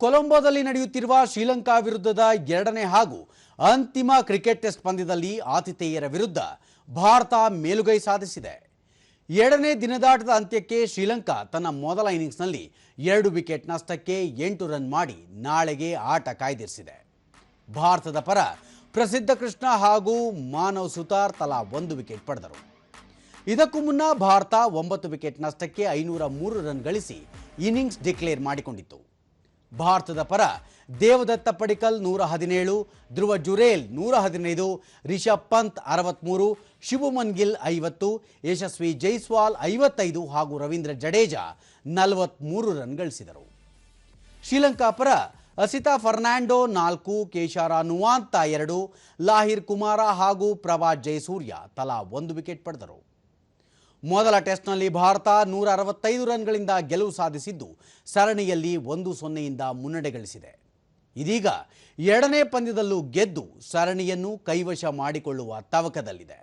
ಕೊಲಂಬೋದಲ್ಲಿ ನಡೆಯುತ್ತಿರುವ ಶ್ರೀಲಂಕಾ ವಿರುದ್ಧದ ಎರಡನೇ ಹಾಗೂ ಅಂತಿಮ ಕ್ರಿಕೆಟ್ ಟೆಸ್ಟ್ ಪಂದ್ಯದಲ್ಲಿ ಆತಿಥೇಯರ ವಿರುದ್ಧ ಭಾರತ ಮೇಲುಗೈ ಸಾಧಿಸಿದೆ. ಎರಡನೇ ದಿನದಾಟದ ಅಂತ್ಯಕ್ಕೆ ಶ್ರೀಲಂಕಾ ತನ್ನ ಮೊದಲ ಇನ್ನಿಂಗ್ಸ್ನಲ್ಲಿ 2 ವಿಕೆಟ್ ನಷ್ಟಕ್ಕೆ 8 ರನ್ ಮಾಡಿ ನಾಳೆಗೆ ಆಟ ಕಾಯ್ದಿರಿಸಿದೆ. ಭಾರತದ ಪರ ಪ್ರಸಿದ್ಧ ಕೃಷ್ಣ ಹಾಗೂ ಮಾನವ್ ಸುತಾರ್ ತಲಾ 1 ವಿಕೆಟ್ ಪಡೆದರು. ಇದಕ್ಕೂ ಮುನ್ನ ಭಾರತ 9 ವಿಕೆಟ್ ನಷ್ಟಕ್ಕೆ 503 ರನ್ ಗಳಿಸಿ ಇನ್ನಿಂಗ್ಸ್ ಡಿಕ್ಲೇರ್ ಮಾಡಿಕೊಂಡಿತ್ತು. ಭಾರತದ ಪರ ದೇವದತ್ತ ಪಡಿಕ್ಕಲ್ 117, ಧ್ರುವ ಜುರೇಲ್ 115, ರಿಷಬ್ ಪಂತ್ 63, ಶುಭಮನ್ ಗಿಲ್ 50, ಯಶಸ್ವಿ ಜೈಸ್ವಾಲ್ 55 ಹಾಗೂ ರವೀಂದ್ರ ಜಡೇಜಾ 43 ರನ್ ಗಳಿಸಿದರು. ಶ್ರೀಲಂಕಾ ಪರ ಅಸಿತಾ ಫರ್ನಾಂಡೋ 4, ಕೇಶಾರ ನುವಾಂತ 2, ಲಾಹಿರ್ ಕುಮಾರ ಹಾಗೂ ಪ್ರಭಾತ್ ಜಯಸೂರ್ಯ ತಲಾ 1 ವಿಕೆಟ್ ಪಡೆದರು. ಮೊದಲ ಟೆಸ್ಟ್ನಲ್ಲಿ ಭಾರತ 165 ರನ್ಗಳಿಂದ ಗೆಲುವು ಸಾಧಿಸಿದ್ದು ಸರಣಿಯಲ್ಲಿ 1-0ಯಿಂದ ಮುನ್ನಡೆ ಗಳಿಸಿದೆ. ಇದೀಗ ಎರಡನೇ ಪಂದ್ಯದಲ್ಲೂ ಗೆದ್ದು ಸರಣಿಯನ್ನು ಕೈವಶ ಮಾಡಿಕೊಳ್ಳುವ ತವಕದಲ್ಲಿದೆ.